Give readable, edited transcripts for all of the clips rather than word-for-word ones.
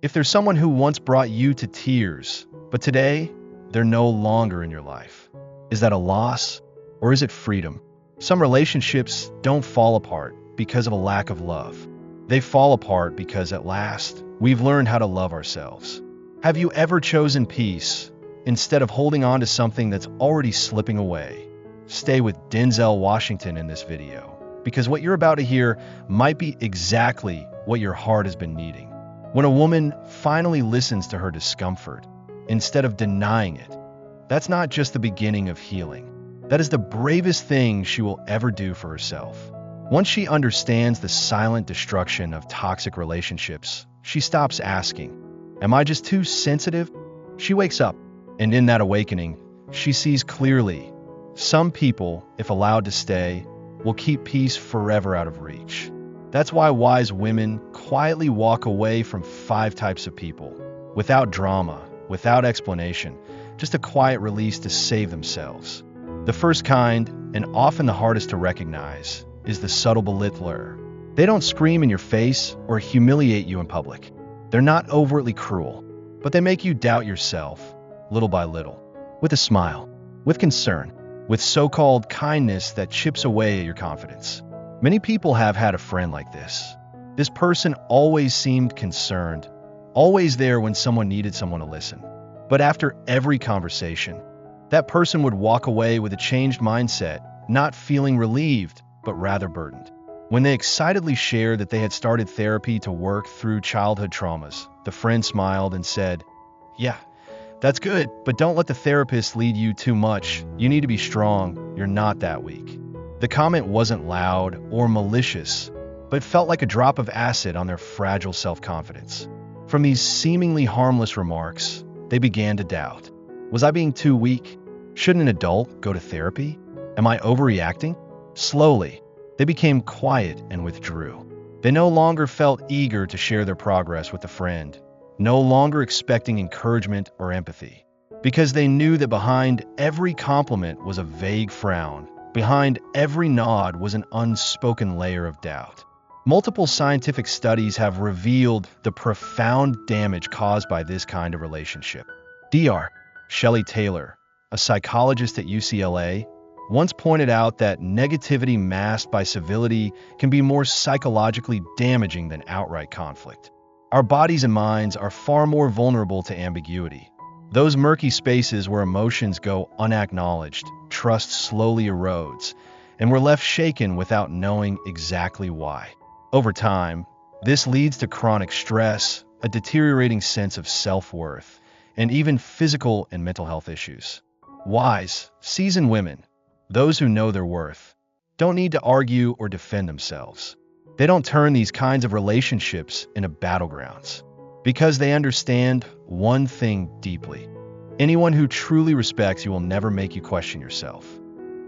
If there's someone who once brought you to tears, but today they're no longer in your life, is that a loss or is it freedom? Some relationships don't fall apart because of a lack of love. They fall apart because at last we've learned how to love ourselves. Have you ever chosen peace instead of holding on to something that's already slipping away? Stay with Denzel Washington in this video, because what you're about to hear might be exactly what your heart has been needing. When a woman finally listens to her discomfort instead of denying it, that's not just the beginning of healing. That is the bravest thing she will ever do for herself. Once she understands the silent destruction of toxic relationships, she stops asking, "Am I just too sensitive?" She wakes up, and in that awakening, she sees clearly. Some people, if allowed to stay, will keep peace forever out of reach. That's why wise women quietly walk away from 5 types of people, without drama, without explanation, just a quiet release to save themselves. The first kind, and often the hardest to recognize, is the subtle belittler. They don't scream in your face or humiliate you in public. They're not overtly cruel, but they make you doubt yourself, little by little, with a smile, with concern, with so-called kindness that chips away at your confidence. Many people have had a friend like this. This person always seemed concerned, always there when someone needed someone to listen. But after every conversation, that person would walk away with a changed mindset, not feeling relieved, but rather burdened. When they excitedly shared that they had started therapy to work through childhood traumas, the friend smiled and said, "Yeah, that's good, but don't let the therapist lead you too much. You need to be strong. You're not that weak." The comment wasn't loud or malicious, but felt like a drop of acid on their fragile self-confidence. From these seemingly harmless remarks, they began to doubt. Was I being too weak? Shouldn't an adult go to therapy? Am I overreacting? Slowly, they became quiet and withdrew. They no longer felt eager to share their progress with a friend, no longer expecting encouragement or empathy, because they knew that behind every compliment was a vague frown. Behind every nod was an unspoken layer of doubt. Multiple scientific studies have revealed the profound damage caused by this kind of relationship. Dr. Shelley Taylor, a psychologist at UCLA, once pointed out that negativity masked by civility can be more psychologically damaging than outright conflict. Our bodies and minds are far more vulnerable to ambiguity. Those murky spaces where emotions go unacknowledged, trust slowly erodes, and we're left shaken without knowing exactly why. Over time, this leads to chronic stress, a deteriorating sense of self-worth, and even physical and mental health issues. Wise, seasoned women, those who know their worth, don't need to argue or defend themselves. They don't turn these kinds of relationships into battlegrounds, because they understand one thing deeply. Anyone who truly respects you will never make you question yourself.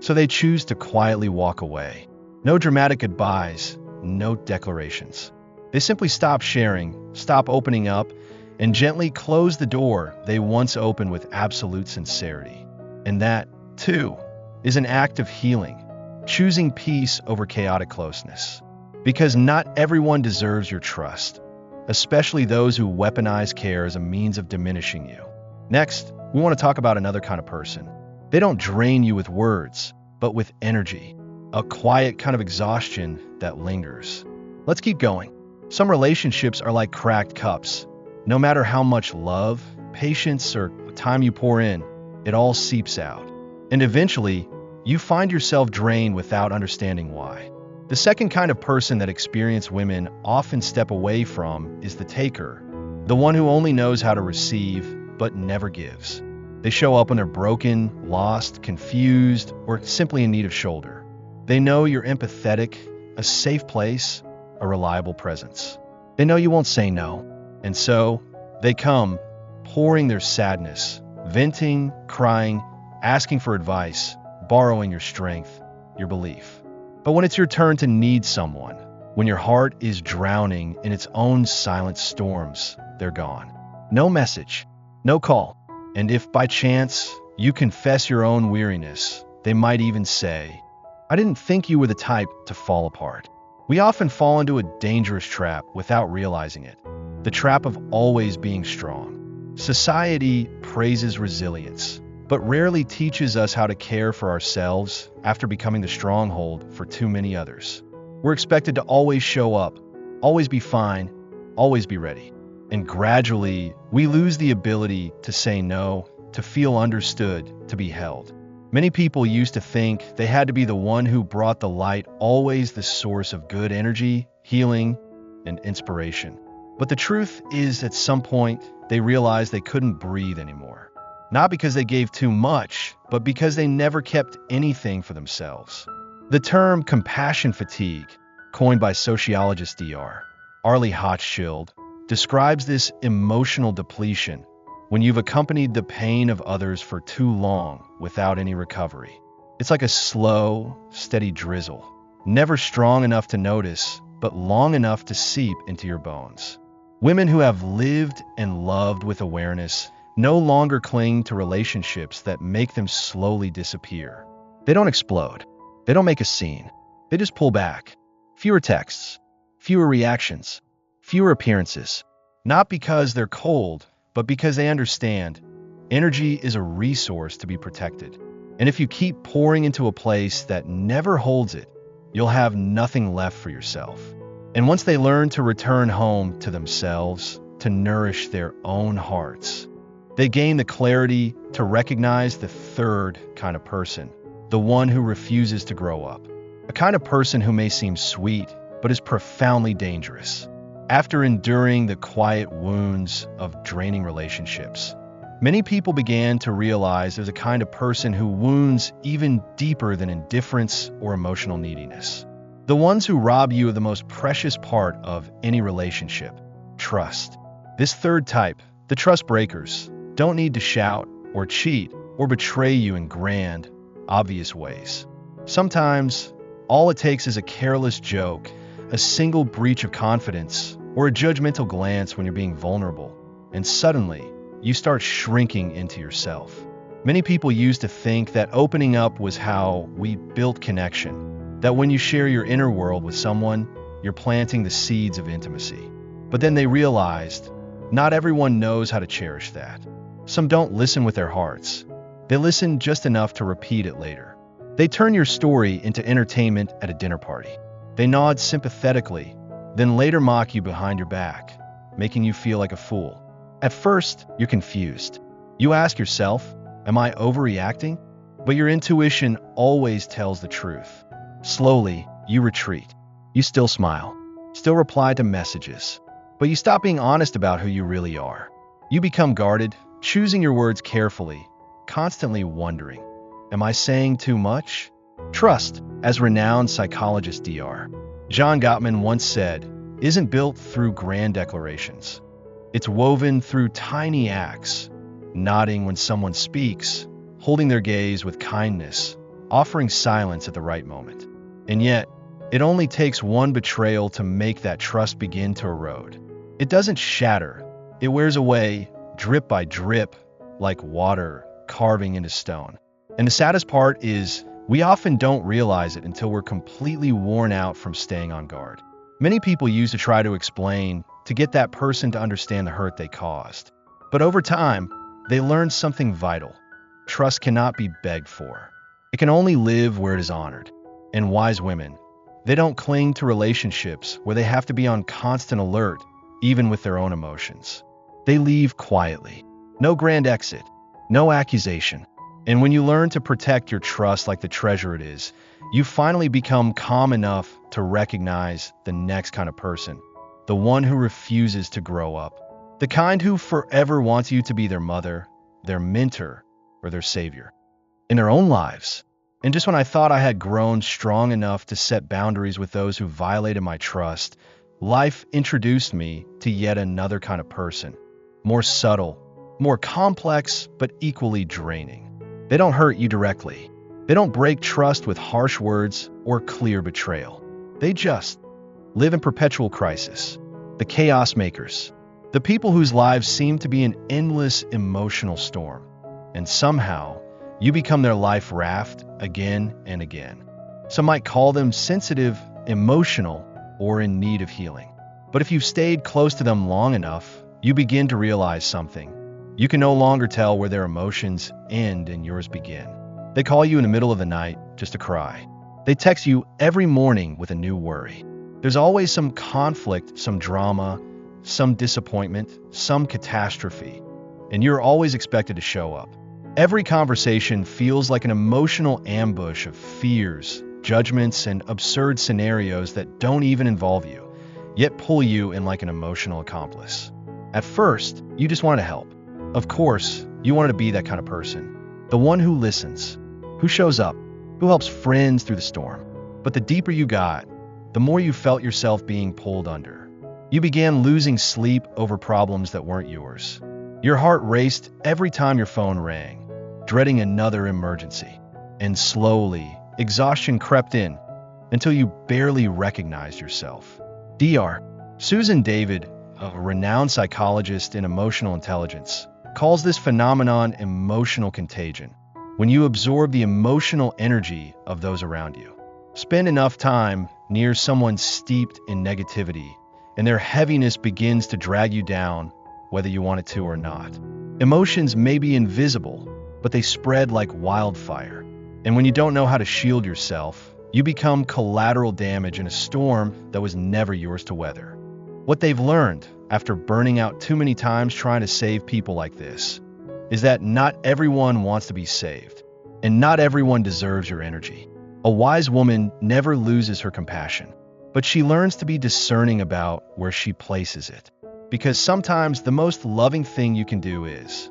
So they choose to quietly walk away. No dramatic goodbyes, no declarations. They simply stop sharing, stop opening up, and gently close the door they once opened with absolute sincerity. And that, too, is an act of healing, choosing peace over chaotic closeness. Because not everyone deserves your trust, especially those who weaponize care as a means of diminishing you. Next, we want to talk about another kind of person. They don't drain you with words, but with energy, a quiet kind of exhaustion that lingers. Let's keep going. Some relationships are like cracked cups. No matter how much love, patience, or time you pour in, it all seeps out. And eventually, you find yourself drained without understanding why. The second kind of person that experienced women often step away from is the taker, the one who only knows how to receive but never gives. They show up when they're broken, lost, confused, or simply in need of shoulder. They know you're empathetic, a safe place, a reliable presence. They know you won't say no, and so they come, pouring their sadness, venting, crying, asking for advice, borrowing your strength, your belief. But when it's your turn to need someone, when your heart is drowning in its own silent storms, they're gone. No message, no call. And if by chance you confess your own weariness, they might even say, "I didn't think you were the type to fall apart." We often fall into a dangerous trap without realizing it. the trap of always being strong. Society praises resilience, but rarely teaches us how to care for ourselves after becoming the stronghold for too many others. We're expected to always show up, always be fine, always be ready. And gradually, we lose the ability to say no, to feel understood, to be held. Many people used to think they had to be the one who brought the light, always the source of good energy, healing, and inspiration. But the truth is, at some point, they realized they couldn't breathe anymore. Not because they gave too much, but because they never kept anything for themselves. The term compassion fatigue, coined by sociologist Dr. Arlie Hochschild, describes this emotional depletion when you've accompanied the pain of others for too long without any recovery. It's like a slow, steady drizzle, never strong enough to notice, but long enough to seep into your bones. Women who have lived and loved with awareness no longer cling to relationships that make them slowly disappear. They don't explode. They don't make a scene. They just pull back. Fewer texts, fewer reactions, fewer appearances. Not because they're cold, but because they understand energy is a resource to be protected. And if you keep pouring into a place that never holds it, you'll have nothing left for yourself. And once they learn to return home to themselves, to nourish their own hearts, they gain the clarity to recognize the third kind of person, the one who refuses to grow up. A kind of person who may seem sweet, but is profoundly dangerous. After enduring the quiet wounds of draining relationships, many people began to realize there's a kind of person who wounds even deeper than indifference or emotional neediness. The ones who rob you of the most precious part of any relationship, trust. This third type, the trust breakers, don't need to shout or cheat or betray you in grand, obvious ways. Sometimes, all it takes is a careless joke, a single breach of confidence, or a judgmental glance when you're being vulnerable, and suddenly, you start shrinking into yourself. Many people used to think that opening up was how we built connection, that when you share your inner world with someone, you're planting the seeds of intimacy. But then they realized, not everyone knows how to cherish that. Some don't listen with their hearts. They listen just enough to repeat it later. They turn your story into entertainment at a dinner party. They nod sympathetically, then later mock you behind your back, making you feel like a fool. At first, you're confused. You ask yourself, am I overreacting? But your intuition always tells the truth. Slowly, you retreat. You still smile, still reply to messages, but you stop being honest about who you really are. You become guarded, choosing your words carefully, constantly wondering, am I saying too much? Trust, as renowned psychologist Dr. John Gottman once said, isn't built through grand declarations. It's woven through tiny acts, nodding when someone speaks, holding their gaze with kindness, offering silence at the right moment. And yet, it only takes one betrayal to make that trust begin to erode. It doesn't shatter. It wears away, drip by drip, like water carving into stone. And the saddest part is, we often don't realize it until we're completely worn out from staying on guard. Many people used to try to explain, to get that person to understand the hurt they caused. But over time, they learned something vital. Trust cannot be begged for. It can only live where it is honored. And wise women, they don't cling to relationships where they have to be on constant alert, even with their own emotions. They leave quietly. No grand exit, no accusation. And when you learn to protect your trust like the treasure it is, you finally become calm enough to recognize the next kind of person, the one who refuses to grow up, the kind who forever wants you to be their mother, their mentor, or their savior in their own lives. And just when I thought I had grown strong enough to set boundaries with those who violated my trust, life introduced me to yet another kind of person, more subtle, more complex, but equally draining. They don't hurt you directly. They don't break trust with harsh words or clear betrayal. They just live in perpetual crisis. The chaos makers. The people whose lives seem to be an endless emotional storm. And somehow, you become their life raft again and again. Some might call them sensitive, emotional, or in need of healing. But if you've stayed close to them long enough, you begin to realize something. You can no longer tell where their emotions end and yours begin. They call you in the middle of the night just to cry. They text you every morning with a new worry. There's always some conflict, some drama, some disappointment, some catastrophe, and you're always expected to show up. Every conversation feels like an emotional ambush of fears, judgments, and absurd scenarios that don't even involve you, yet pull you in like an emotional accomplice. At first, you just wanted to help. Of course, you wanted to be that kind of person. The one who listens, who shows up, who helps friends through the storm. But the deeper you got, the more you felt yourself being pulled under. You began losing sleep over problems that weren't yours. Your heart raced every time your phone rang, dreading another emergency. And slowly, exhaustion crept in until you barely recognized yourself. Dr. Susan David, a renowned psychologist in emotional intelligence, calls this phenomenon emotional contagion. When you absorb the emotional energy of those around you, spend enough time near someone steeped in negativity, and their heaviness begins to drag you down, whether you want it to or not. Emotions may be invisible, but they spread like wildfire. And when you don't know how to shield yourself, you become collateral damage in a storm that was never yours to weather. What they've learned, after burning out too many times trying to save people like this, is that not everyone wants to be saved, and not everyone deserves your energy. A wise woman never loses her compassion, but she learns to be discerning about where she places it. Because sometimes the most loving thing you can do is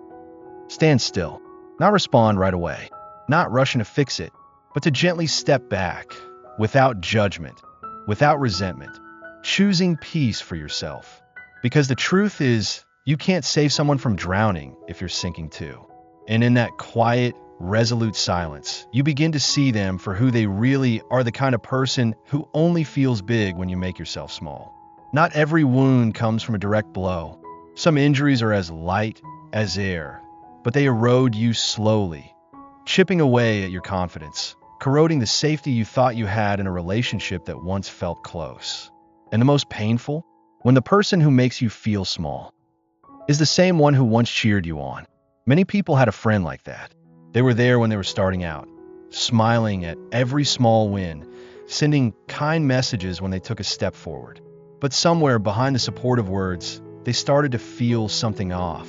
stand still, not respond right away, not rushing to fix it, but to gently step back, without judgment, without resentment, choosing peace for yourself. Because the truth is, you can't save someone from drowning if you're sinking too. And in that quiet, resolute silence, you begin to see them for who they really are, the kind of person who only feels big when you make yourself small. Not every wound comes from a direct blow. Some injuries are as light as air, but they erode you slowly, chipping away at your confidence, corroding the safety you thought you had in a relationship that once felt close. And the most painful? When the person who makes you feel small is the same one who once cheered you on. Many people had a friend like that. They were there when they were starting out, smiling at every small win, sending kind messages when they took a step forward. But somewhere behind the supportive words, they started to feel something off.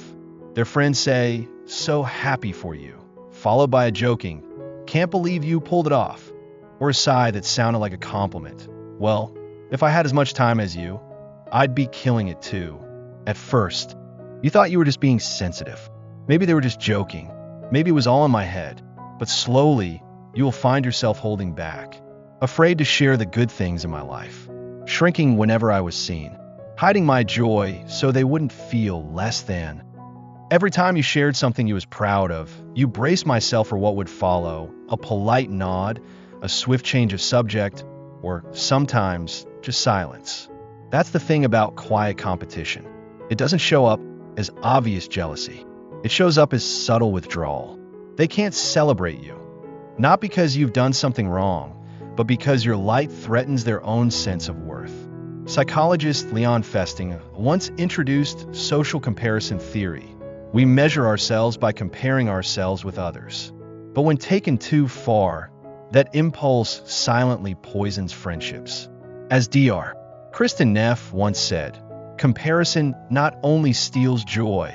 Their friends say, "So happy for you," followed by a joking, "Can't believe you pulled it off," or a sigh that sounded like a compliment. "Well, if I had as much time as you, I'd be killing it too." At first, you thought you were just being sensitive. Maybe they were just joking. Maybe it was all in my head. But slowly, you will find yourself holding back, afraid to share the good things in my life, shrinking whenever I was seen, hiding my joy so they wouldn't feel less than. Every time you shared something you was proud of, you braced myself for what would follow, a polite nod, a swift change of subject, or sometimes just silence. That's the thing about quiet competition. It doesn't show up as obvious jealousy. It shows up as subtle withdrawal. They can't celebrate you, not because you've done something wrong, but because your light threatens their own sense of worth. Psychologist Leon Festing once introduced social comparison theory. We measure ourselves by comparing ourselves with others. But when taken too far, that impulse silently poisons friendships. As Dr. Kristen Neff once said, comparison not only steals joy,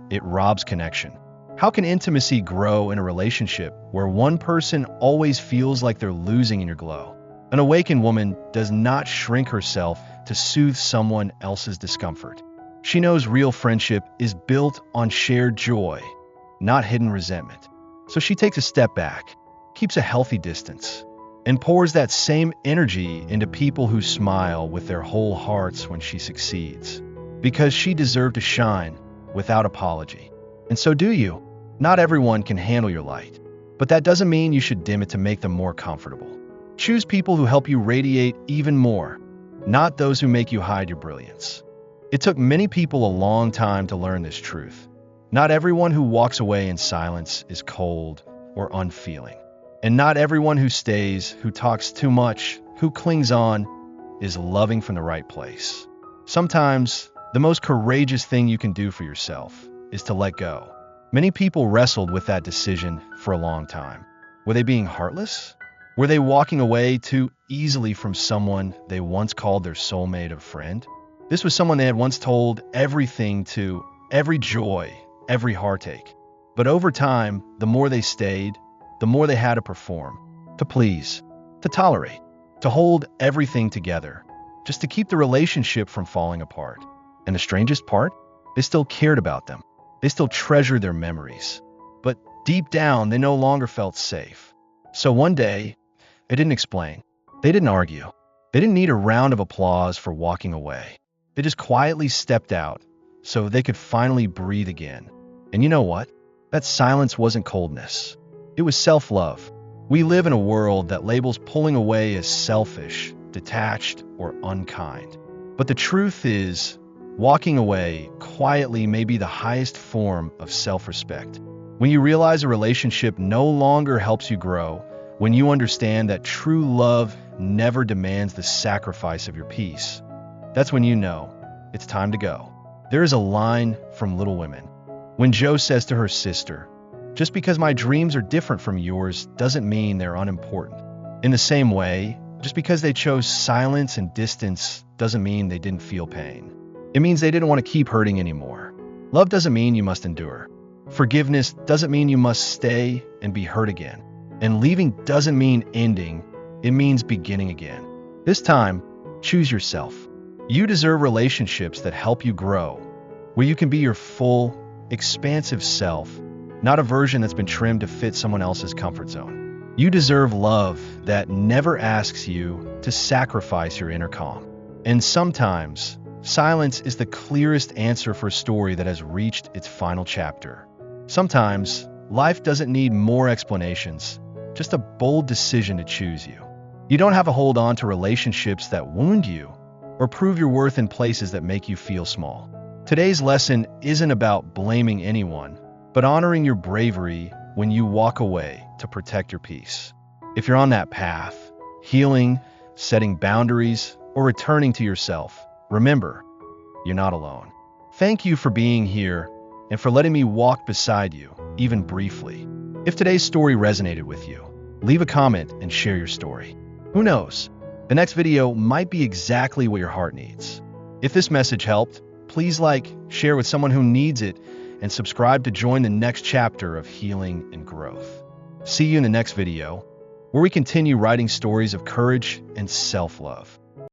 it robs connection. How can intimacy grow in a relationship where one person always feels like they're losing in your glow? An awakened woman does not shrink herself to soothe someone else's discomfort. She knows real friendship is built on shared joy, not hidden resentment. So she takes a step back, keeps a healthy distance, and pours that same energy into people who smile with their whole hearts when she succeeds. Because she deserved to shine without apology. And so do you. Not everyone can handle your light, but that doesn't mean you should dim it to make them more comfortable. Choose people who help you radiate even more, not those who make you hide your brilliance. It took many people a long time to learn this truth. Not everyone who walks away in silence is cold or unfeeling. And not everyone who stays, who talks too much, who clings on, is loving from the right place. Sometimes, the most courageous thing you can do for yourself is to let go. Many people wrestled with that decision for a long time. Were they being heartless? Were they walking away too easily from someone they once called their soulmate or friend? This was someone they had once told everything to, every joy, every heartache. But over time, the more they stayed, the more they had to perform, to please, to tolerate, to hold everything together, just to keep the relationship from falling apart. And the strangest part? They still cared about them. They still treasured their memories. But deep down, they no longer felt safe. So one day, they didn't explain. They didn't argue. They didn't need a round of applause for walking away. They just quietly stepped out so they could finally breathe again. And you know what? That silence wasn't coldness. It was self-love. We live in a world that labels pulling away as selfish, detached, or unkind. But the truth is, walking away quietly may be the highest form of self-respect. When you realize a relationship no longer helps you grow, when you understand that true love never demands the sacrifice of your peace, that's when you know it's time to go. There is a line from Little Women when Jo says to her sister, "Just because my dreams are different from yours doesn't mean they're unimportant." In the same way, just because they chose silence and distance doesn't mean they didn't feel pain. It means they didn't want to keep hurting anymore. Love doesn't mean you must endure. Forgiveness doesn't mean you must stay and be hurt again. And leaving doesn't mean ending, it means beginning again. This time, choose yourself. You deserve relationships that help you grow, where you can be your full, expansive self, not a version that's been trimmed to fit someone else's comfort zone. You deserve love that never asks you to sacrifice your inner calm. And sometimes, silence is the clearest answer for a story that has reached its final chapter. Sometimes, life doesn't need more explanations, just a bold decision to choose you. You don't have to hold on to relationships that wound you or prove your worth in places that make you feel small. Today's lesson isn't about blaming anyone, but honoring your bravery when you walk away to protect your peace. If you're on that path, healing, setting boundaries, or returning to yourself, remember, you're not alone. Thank you for being here and for letting me walk beside you, even briefly. If today's story resonated with you, leave a comment and share your story. Who knows? The next video might be exactly what your heart needs. If this message helped, please like, share with someone who needs it, and subscribe to join the next chapter of healing and growth. See you in the next video, where we continue writing stories of courage and self-love.